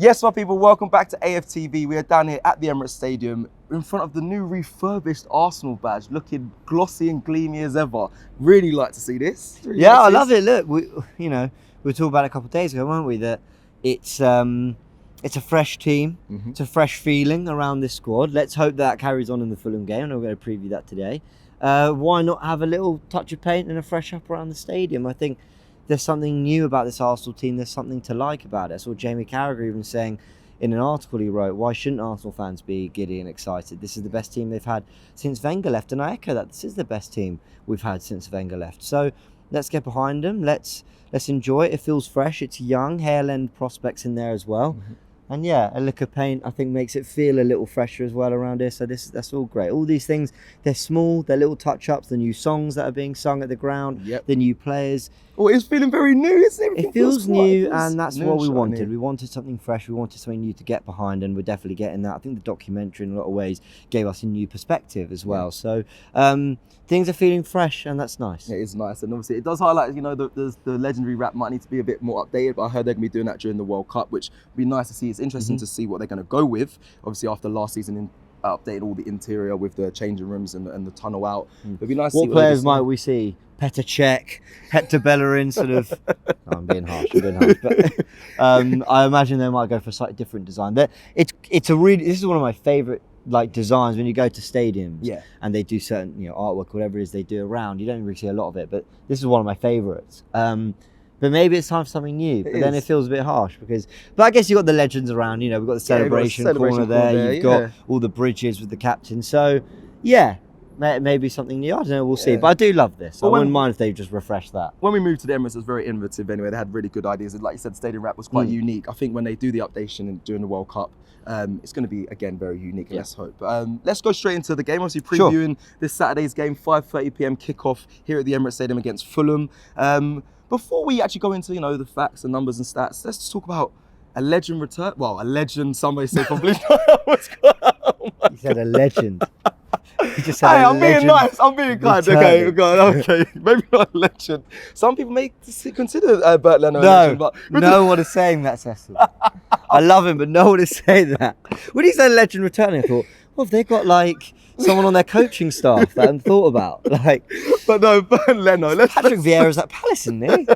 Yes, my people, welcome back to AFTV. We are down here at the Emirates Stadium in front of the new refurbished Arsenal badge, looking glossy and gleamy as ever. Really like to see this. Really I love it. Look, we were talking about it a couple of days ago, weren't we? That it's a fresh team. Mm-hmm. It's a fresh feeling around this squad. Let's hope that carries on in the Fulham game, and we're going to preview that today. Why not have a little touch of paint and a fresh up around the stadium? I think there's something new about this Arsenal team. There's something to like about it. I saw Jamie Carragher even saying in an article he wrote, why shouldn't Arsenal fans be giddy and excited? This is the best team they've had since Wenger left. And I echo that. This is the best team we've had since Wenger left. So let's get behind them. Let's enjoy it. It feels fresh. It's young. Hairland prospects in there as well. Mm-hmm. And yeah, a lick of paint, I think, makes it feel a little fresher as well around here. So that's all great. All these things, they're small, they're little touch-ups, the new songs that are being sung at the ground, the new players. Oh, it's feeling very new, isn't it? It feels new, and that's what we wanted. We wanted something fresh. We wanted something new to get behind, and we're definitely getting that. I think the documentary, in a lot of ways, gave us a new perspective as well. So things are feeling fresh, and that's nice. It is nice, and obviously it does highlight, the legendary rap might need to be a bit more updated, but I heard they're going to be doing that during the World Cup, which would be nice to see. It's interesting to see what they're going to go with. Obviously, after last season, updated all the interior with the changing rooms and the tunnel out. It'd be nice to see what players might we see? Petr Cech, Hector Bellerin, sort of. I'm being harsh. But I imagine they might go for a slightly different design. This is one of my favourite designs when you go to stadiums and they do certain artwork, whatever it is they do around. You don't really see a lot of it, but this is one of my favourites. But maybe it's time for something new. But then it feels a bit harsh but I guess you've got the legends around. We've got the celebration corner there. You've got all the bridges with the captain. So yeah, maybe something new. I don't know. We'll see. But I do love this. I wouldn't mind if they just refreshed that. When we moved to the Emirates, it was very innovative. Anyway, they had really good ideas. Like you said, the stadium wrap was quite unique. I think when they do the updation during the World Cup, it's going to be again very unique. Let's hope. Let's go straight into the game. Obviously, previewing this Saturday's game, 5:30 p.m. kickoff here at the Emirates Stadium against Fulham. Before we actually go into the facts and numbers and stats, let's just talk about a legend return. Well, a legend. Somebody said probably. You said a legend. You just said I'm being nice. I'm being kind. Okay. Maybe not a legend. Some people may consider Bert Leno a legend. But no one is saying that, Cecil. I love him, but no one is saying that. When he said legend returning, I thought, well, have they got someone on their coaching staff that I hadn't thought about? But no, Bert Leno. Patrick Vieira's at Palace, isn't he?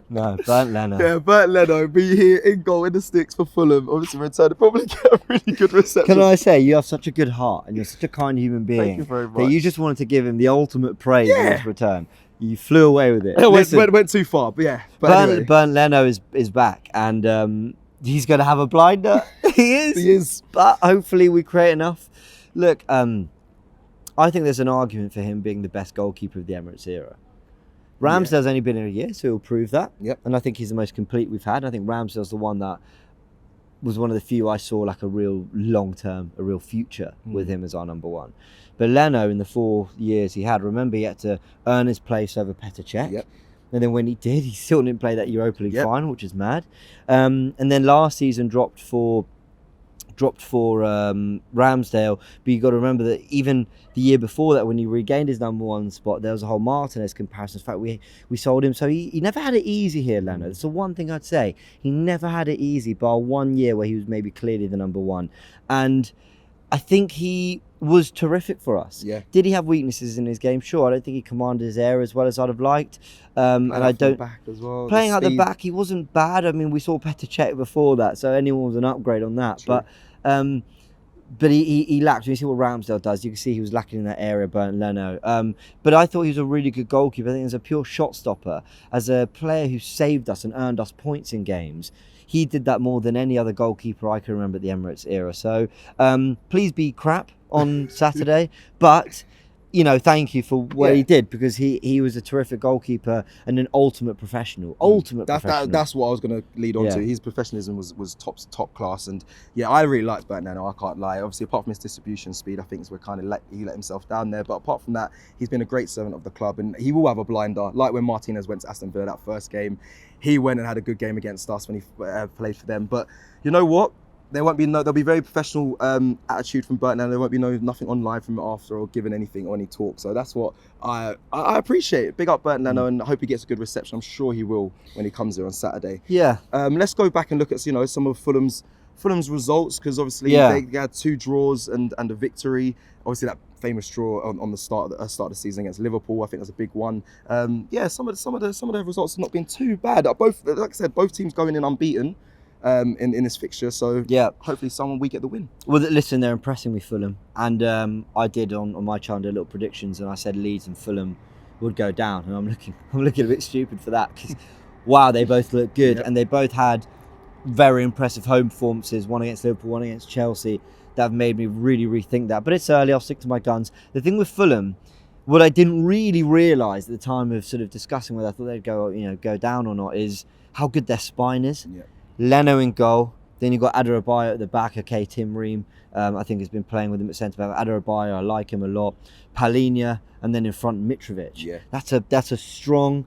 No, Bert Leno. Yeah, Bert Leno be here in goal in the sticks for Fulham. Obviously, return probably get a really good reception. Can I say, you have such a good heart and you're such a kind human being. Thank you very much. That you just wanted to give him the ultimate praise in his return. You flew away with it. It went too far, but yeah. Bert Leno is back, and he's going to have a blinder. He is. But hopefully we create enough. Look, I think there's an argument for him being the best goalkeeper of the Emirates era. Ramsdale's only been in a year, so he'll prove that. Yep. And I think he's the most complete we've had. I think Ramsdale's the one that was one of the few I saw a real long-term, a real future with him as our number one. But Leno, in the 4 years he had, remember he had to earn his place over Petr Cech. Yep. And then when he did, he still didn't play that Europa League final, which is mad. And then last season dropped for Ramsdale, but you got to remember that even the year before that, when he regained his number one spot, there was a whole Martinez comparison. In fact, we sold him, so he never had it easy here, Leno. That's the one thing I'd say. He never had it easy, bar 1 year where he was maybe clearly the number one, and I think he was terrific for us. Yeah. Did he have weaknesses in his game? Sure. I don't think he commanded his area as well as I'd have liked. And I don't. Back as well, playing out the back, he wasn't bad. I mean, we saw Petr Cech before that, so anyone was an upgrade on that. True. But he lacked. When you see what Ramsdale does, you can see he was lacking in that area, Bert Leno. But I thought he was a really good goalkeeper. I think as a pure shot stopper, as a player who saved us and earned us points in games, he did that more than any other goalkeeper I can remember at the Emirates era. So please be crap on Saturday, but thank you for what he did, because he was a terrific goalkeeper and an ultimate professional. That's what I was going to lead on to. His professionalism was top class, and I really liked Bert Leno. I can't lie. Obviously, apart from his distribution speed, I think is where he let himself down there. But apart from that, he's been a great servant of the club, and he will have a blinder. Like when Martinez went to Aston Villa that first game, he went and had a good game against us when he played for them. But you know what? There'll be very professional attitude from Bert Leno. There won't be nothing online from after or giving anything or any talk. So that's what I appreciate. Big up Bert Leno, and I hope he gets a good reception. I'm sure he will when he comes here on Saturday. Yeah. Let's go back and look at some of Fulham's Fulham's results, because obviously they had 2 draws and a victory. Obviously that famous draw on the start of the season against Liverpool, I think was a big one. Some of the results have not been too bad. Both, like I said, both teams going in unbeaten in this fixture. So hopefully we get the win. Well, listen, they're impressing me, Fulham, and I did on my channel little predictions, and I said Leeds and Fulham would go down, and I'm looking a bit stupid for that, because wow, they both look good, and they both had very impressive home performances, one against Liverpool, one against Chelsea, that have made me really rethink that. But it's early, I'll stick to my guns. The thing with Fulham, what I didn't really realise at the time of sort of discussing whether I thought they'd go down or not, is how good their spine is. Leno in goal, then you've got Adebayo at the back. Okay, Tim Ream, I think, has been playing with him at centre back. Adebayo, I like him a lot. Palhinha, and then in front Mitrovic. That's a strong,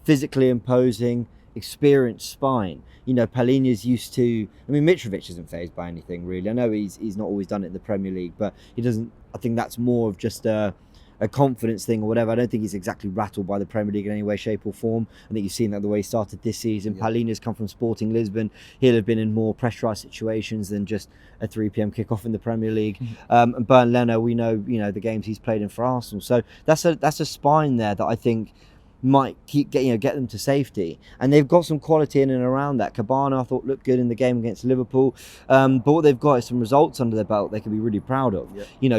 physically imposing, experienced spine. Palhinha's used to. I mean, Mitrovic isn't fazed by anything really. I know he's not always done it in the Premier League, but he doesn't. I think that's more of just a confidence thing or whatever. I don't think he's exactly rattled by the Premier League in any way, shape or form. I think you've seen that the way he started this season. Palhinha's come from Sporting Lisbon. He'll have been in more pressurised situations than just a 3 p.m. kickoff in the Premier League. And Bernd Leno, we know the games he's played in for Arsenal. So that's a spine there that I think might get them to safety, and they've got some quality in and around that. Cabana, I thought, looked good in the game against Liverpool, but what they've got is some results under their belt they can be really proud of.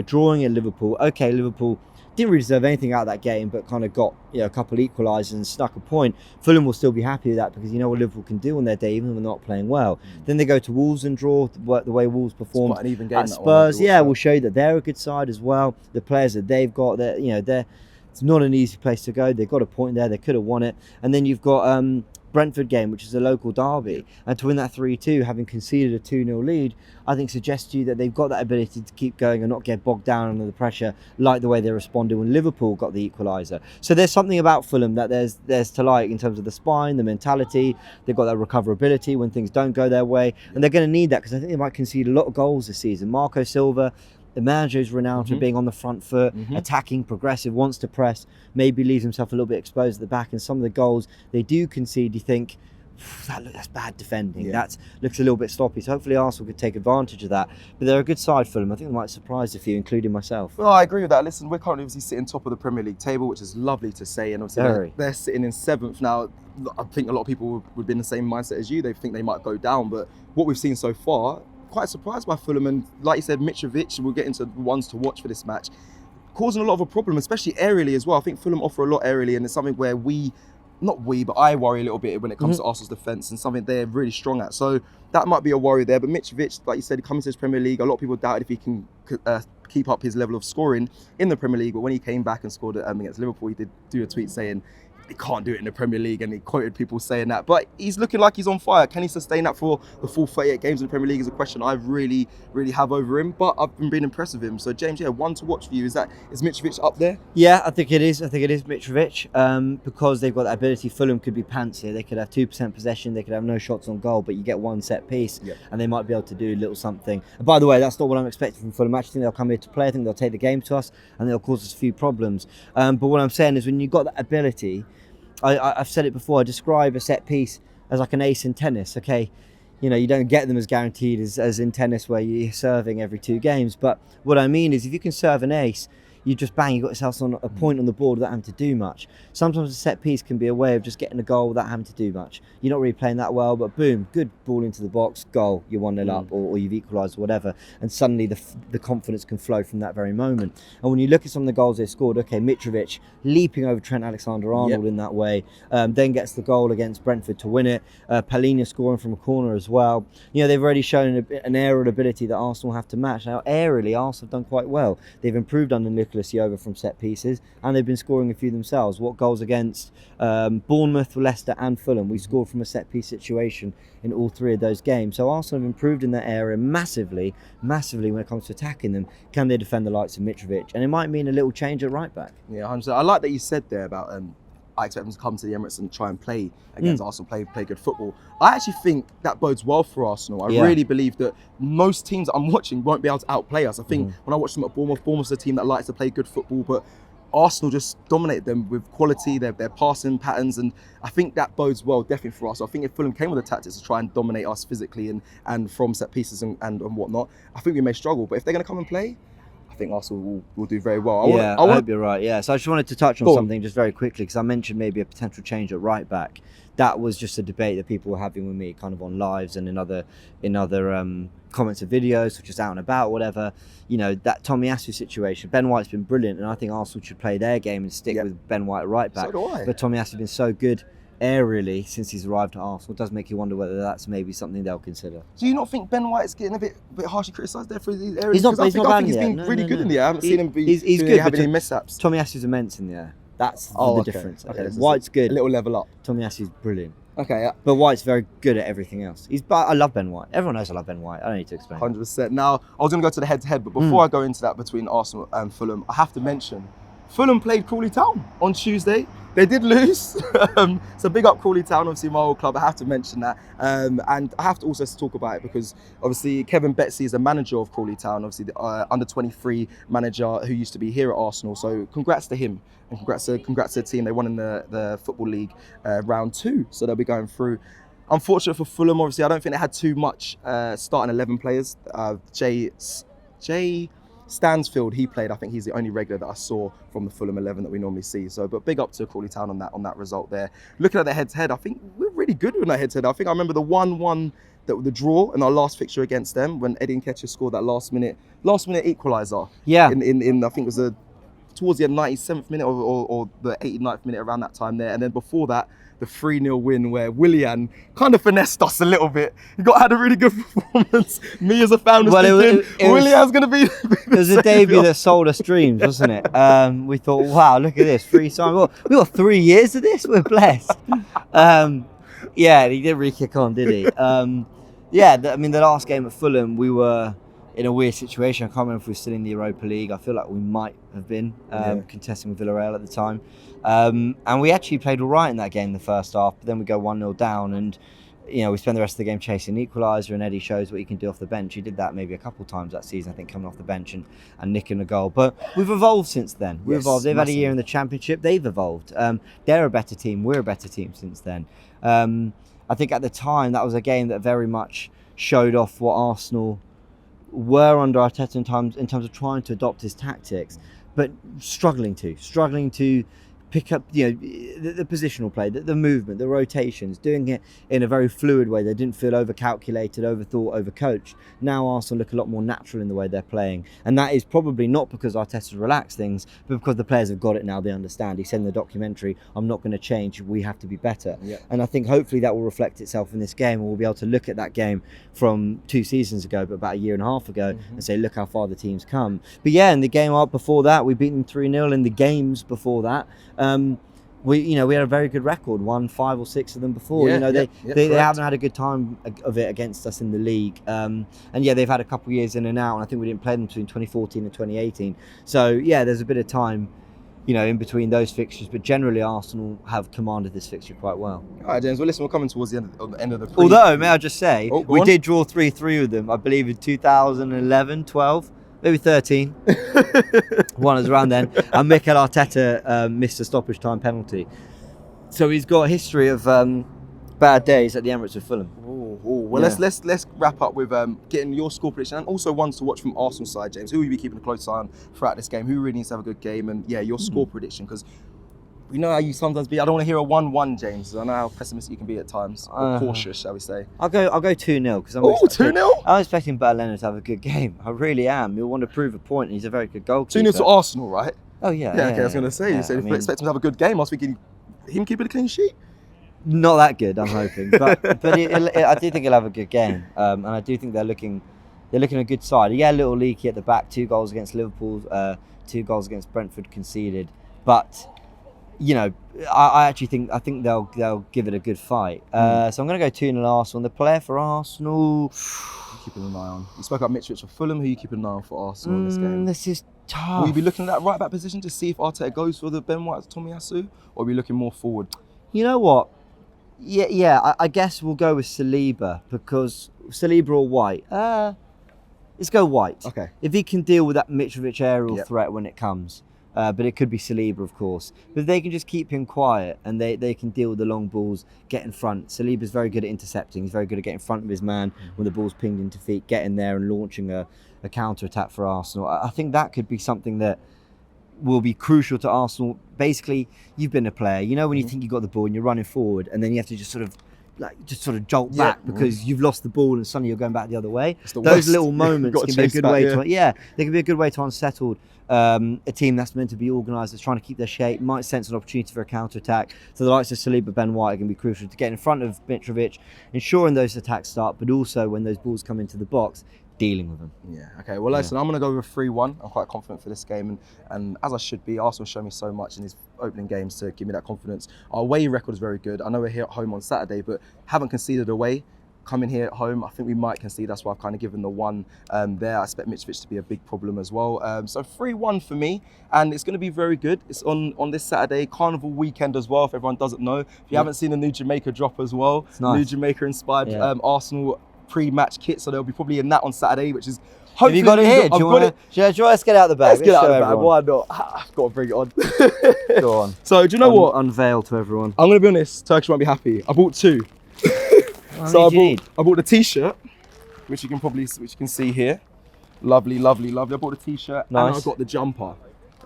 Drawing at Liverpool. Okay, Liverpool didn't really deserve anything out of that game, but kind of got a couple equalisers and stuck a point. Fulham will still be happy with that, because you know what Liverpool can do on their day, even when they're not playing well. Then they go to Wolves and draw. The way Wolves performed an even game at Spurs, will show you that they're a good side as well. The players that they've got, it's not an easy place to go. They've got a point there. They could have won it. And then you've got Brentford game, which is a local derby. And to win that 3-2, having conceded a 2-0 lead, I think suggests to you that they've got that ability to keep going and not get bogged down under the pressure, like the way they responded when Liverpool got the equaliser. So there's something about Fulham that there's to like in terms of the spine, the mentality. They've got that recoverability when things don't go their way. And they're going to need that, because I think they might concede a lot of goals this season. Marco Silva, the manager, is renowned for being on the front foot, attacking, progressive, wants to press, maybe leaves himself a little bit exposed at the back. And some of the goals they do concede, you think, that's bad defending. That looks a little bit sloppy. So hopefully Arsenal could take advantage of that. But they're a good side for them. I think they might surprise a few, including myself. Well, I agree with that. Listen, we're currently obviously sitting top of the Premier League table, which is lovely to say. And obviously they're sitting in 7th now. I think a lot of people would be in the same mindset as you. They think they might go down. But what we've seen so far, quite surprised by Fulham, and like you said, Mitrovic, we'll get into the ones to watch for this match, causing a lot of a problem, especially aerially as well. I think Fulham offer a lot aerially, and it's something where I worry a little bit when it comes to Arsenal's defence, and something they're really strong at. So that might be a worry there. But Mitrovic, like you said, coming to this Premier League, a lot of people doubted if he can keep up his level of scoring in the Premier League. But when he came back and scored against Liverpool, he did do a tweet saying he can't do it in the Premier League, and he quoted people saying that. But he's looking like he's on fire. Can he sustain that for the full 38 games in the Premier League is a question I really, really have over him. But I've been impressed with him. So James, one to watch for you. Is Mitrovic up there? Yeah, I think it is. I think it is Mitrovic, because they've got that ability. Fulham could be pants here. They could have 2% possession. They could have no shots on goal, but you get one set piece, and they might be able to do a little something. And by the way, that's not what I'm expecting from Fulham. I actually think they'll come here to play. I think they'll take the game to us, and they'll cause us a few problems. But what I'm saying is, when you've got that ability, I've said it before, I describe a set piece as like an ace in tennis, okay? You don't get them as guaranteed as in tennis where you're serving every 2 games. But what I mean is, if you can serve an ace, you just bang, you got yourself on a point on the board without having to do much. Sometimes a set piece can be a way of just getting a goal without having to do much. You're not really playing that well, but boom, good ball into the box, goal, you're 1-0 up, or you've equalised or whatever, and suddenly the confidence can flow from that very moment. And when you look at some of the goals they scored, okay, Mitrovic leaping over Trent Alexander-Arnold in that way, then gets the goal against Brentford to win it. Palhinha scoring from a corner as well. They've already shown an aerial ability that Arsenal have to match. Now, aerially, Arsenal have done quite well. They've improved under Nicolas Yeova from set pieces, and they've been scoring a few themselves. What goals against Bournemouth, Leicester and Fulham? We scored from a set piece situation in all 3 of those games. So Arsenal have improved in that area massively when it comes to attacking them. Can they defend the likes of Mitrovic? And it might mean a little change at right back. Yeah, 100%. I like that you said there about I expect them to come to the Emirates and try and play against Arsenal, play good football. I actually think that bodes well for Arsenal. I really believe that most teams that I'm watching won't be able to outplay us. I think when I watch them at Bournemouth's a team that likes to play good football, but Arsenal just dominated them with quality, their passing patterns, and I think that bodes well definitely for us. I think if Fulham came with the tactics to try and dominate us physically and from set pieces and whatnot, I think we may struggle. But if they're going to come and play, I think Arsenal will do very well. I hope you're right. Yeah, so I just wanted to touch on something just very quickly, because I mentioned maybe a potential change at right back. That was just a debate that people were having with me kind of on lives and in other comments of videos, which is out and about, whatever. You know, that Tomiyasu situation. Ben White's been brilliant, and I think Arsenal should play their game and stick with Ben White at right back. So do I. But Tomiyasu's been so good aerially since he's arrived at Arsenal. It does make you wonder whether that's maybe something they'll consider. Do you not think Ben White's getting a bit harshly criticised there for these areas? I think he's been really good in the air. I haven't seen him having any mishaps. Tomiyasu's immense in the air. That's the difference. Okay, White's good. A little level up. Tomiyasu's brilliant. Okay, but White's very good at everything else. I love Ben White. Everyone knows I love Ben White. I don't need to explain. 100%. Now, I was going to go to the head-to-head, but before I go into that between Arsenal and Fulham, I have to mention Fulham played Crawley Town on Tuesday. They did lose. So big up Crawley Town, obviously my old club. I have to mention that. And I have to also talk about it because obviously Kevin Betsy is the manager of Crawley Town, obviously the under-23 manager who used to be here at Arsenal. So congrats to him and congrats to the team. They won in the Football League round 2. So they'll be going through. Unfortunate for Fulham, obviously, I don't think they had too much starting 11 players. Jay Stansfield, he played. I think he's the only regular that I saw from the Fulham 11 that we normally see. So, but big up to Crawley Town on that result there. Looking at the head-to-head, I think we're really good with that head-to-head. I think I remember the 1-1, the draw in our last fixture against them when Eddie Nketiah scored that last minute equaliser. Yeah. In I think it was towards the 97th minute or the 89th minute, around that time there. And then before that, the 3-0 win where Willian kind of finessed us a little bit. He had a really good performance. Me as a fan was thinking, Willian's going to be It was a debut that sold us dreams, wasn't it? We thought, wow, look at this, 3 times. We got 3 years of this, we're blessed. Yeah, he didn't really kick on, did he? The last game at Fulham, we were in a weird situation. I can't remember if we were still in the Europa League. I feel like we might have been contesting with Villarreal at the time. And we actually played all right in that game the first half, but then we go 1-0 down and, we spend the rest of the game chasing an equaliser, and Eddie shows what he can do off the bench. He did that maybe a couple of times that season, I think, coming off the bench and nicking a goal. But we've evolved since then. We've evolved. They've had a year in the Championship. They've evolved. They're a better team. We're a better team since then. I think at the time, that was a game that very much showed off what Arsenal were under Arteta in terms of trying to adopt his tactics, but struggling to pick up the positional play, the movement, the rotations, doing it in a very fluid way. They didn't feel over-calculated, overthought, overcoached. Now Arsenal look a lot more natural in the way they're playing, and that is probably not because Arteta's relaxed things, but because the players have got it now. They understand. He said in the documentary, I'm not going to change, we have to be better. And I think hopefully that will reflect itself in this game, and we'll be able to look at that game from 2 seasons ago, but about a year and a half ago, and say, look how far the team's come. But yeah, in the game up before that, we beat them 3-0. In the games before that, we had a very good record, won 5 or 6 of them before. They haven't had a good time of it against us in the league. And they've had a couple of years in and out, and I think we didn't play them between 2014 and 2018. So there's a bit of time, in between those fixtures, but generally Arsenal have commanded this fixture quite well. All right, James, well listen, we're coming towards the end of the Although, may I just say, we did draw 3-3 with them, I believe in 2011, 12. Maybe 13. One is around then. And Mikel Arteta missed a stoppage time penalty. So he's got a history of bad days at the Emirates with Fulham. Well, let's wrap up with getting your score prediction and also ones to watch from Arsenal side, James. Who will you be keeping a close eye on throughout this game? Who really needs to have a good game? And your score prediction, because we know how you sometimes be. I don't want to hear a 1-1, James. I know how pessimistic you can be at times, or cautious, shall we say. I'll go 2-0 because I'm 2-0. I'm expecting Berliner to have a good game. I really am. He'll want to prove a point, and he's a very good goalkeeper. 2-0 to Arsenal, right? Oh yeah. Okay, I was going to say. You said if we expect him to have a good game, I was thinking him keeping a clean sheet. Not that good, I'm hoping, but I do think he'll have a good game, and I do think they're looking a good side. Yeah, a little leaky at the back. 2 goals against Liverpool, 2 goals against Brentford conceded, but. I actually think they'll give it a good fight. So I'm going to go 2-0 Arsenal. And the player for Arsenal, keeping an eye on. You spoke about Mitrovic for Fulham. Who are you keeping an eye on for Arsenal in this game? This is tough. Will you be looking at that right back position to see if Arteta goes for the Ben White Tomiyasu, or are we looking more forward? You know what? I guess we'll go with Saliba, because Saliba or White. Let's go White. Okay. If he can deal with that Mitrovic aerial threat when it comes. but it could be Saliba, of course. But if they can just keep him quiet and they can deal with the long balls, get in front. Saliba's very good at intercepting. He's very good at getting in front of his man when the ball's pinged into feet, getting there and launching a counter-attack for Arsenal. I think that could be something that will be crucial to Arsenal. Basically, you've been a player. You know when you think you've got the ball and you're running forward and then you have to just sort of jolt back because you've lost the ball and suddenly you're going back the other way. Those little moments can be a good way to they can be a good way to unsettle a team that's meant to be organised, that's trying to keep their shape, might sense an opportunity for a counter-attack. So the likes of Saliba, Ben White are going to be crucial to get in front of Mitrovic, ensuring those attacks start, but also when those balls come into the box, dealing with them. Yeah, okay. Well, listen, I'm going to go with 3-1. I'm quite confident for this game, and as I should be. Arsenal show me so much in these opening games to give me that confidence. Our away record is very good. I know we're here at home on Saturday, but haven't conceded away. Coming here at home, I think we might concede. That's why I've kind of given the 1 there. I expect Mitrovic to be a big problem as well. So 3-1 for me, and it's going to be very good. It's on this Saturday, Carnival weekend as well, if everyone doesn't know. If you haven't seen the new Jamaica drop as well, it's nice. New Jamaica-inspired Arsenal pre-match kit, so they'll be probably in that on Saturday, which is hopefully. Have you got it here? Do you want to let's get out the bag? Let's get out the bag. Why not? I've got to bring it on. Go on. So do you know what? Unveil to everyone. I'm going to be honest. Turkish won't be happy. I bought 2. So I bought the T-shirt, which you can see here. Lovely, lovely, lovely. I bought the T-shirt and I got the jumper.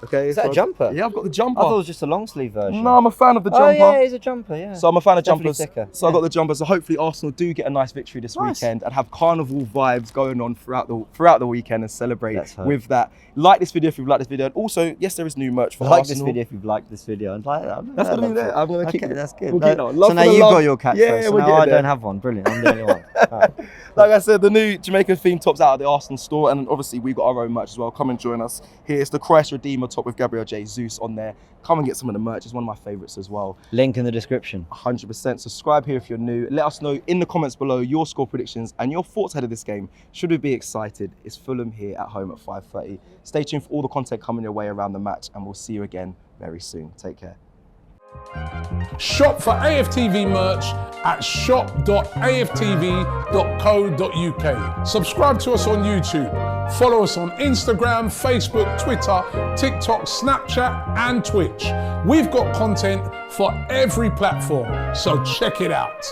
Okay, is that a jumper? Yeah, I've got the jumper. I thought it was just a long sleeve version. No, I'm a fan of the jumper. Oh yeah, it's a jumper, yeah. So I'm a fan of jumpers. Thicker. So I got the jumper. So hopefully Arsenal do get a nice victory this weekend and have carnival vibes going on throughout the weekend and celebrate with that. Like this video if you've liked this video. And also, yes, there is new merch for Arsenal. Like this video if you've liked this video. And that's going to be there. I'm going to keep it. That's good. We'll keep it on. So now you've got your catchphrase. Yeah, so now I don't have one. Brilliant. I'm the only one. Right. Like I said, the new Jamaican theme top's out at the Arsenal store, and obviously we got our own merch as well. Come and join us. Here's the Christ Redeemer top with Gabriel J. Zeus on there. Come and get some of the merch. It's one of my favourites as well. Link in the description. 100%. Subscribe here if you're new. Let us know in the comments below your score predictions and your thoughts ahead of this game. Should we be excited? It's Fulham here at home at 5:30. Stay tuned for all the content coming your way around the match, and we'll see you again very soon. Take care. Shop for AFTV merch at shop.aftv.co.uk. Subscribe to us on YouTube. Follow us on Instagram, Facebook, Twitter, TikTok, Snapchat and Twitch. We've got content for every platform, so check it out.